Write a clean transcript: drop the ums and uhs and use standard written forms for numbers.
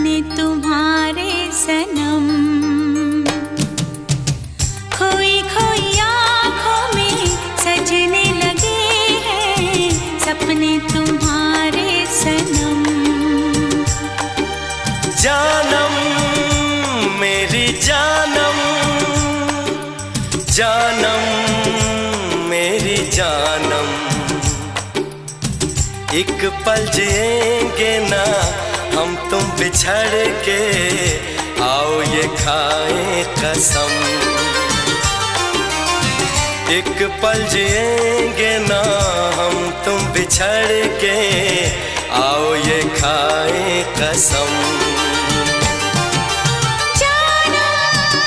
सपने तुम्हारे सनम, खोई खोई आँखों में सजने लगे हैं सपने तुम्हारे सनम। जानम मेरी जानम, जानम मेरी जानम, एक पल जिएंगे ना हम तुम बिछड़ के, आओ ये खाएं कसम। एक पल जिएंगे ना हम तुम बिछड़ के, आओ ये खाएं कसम।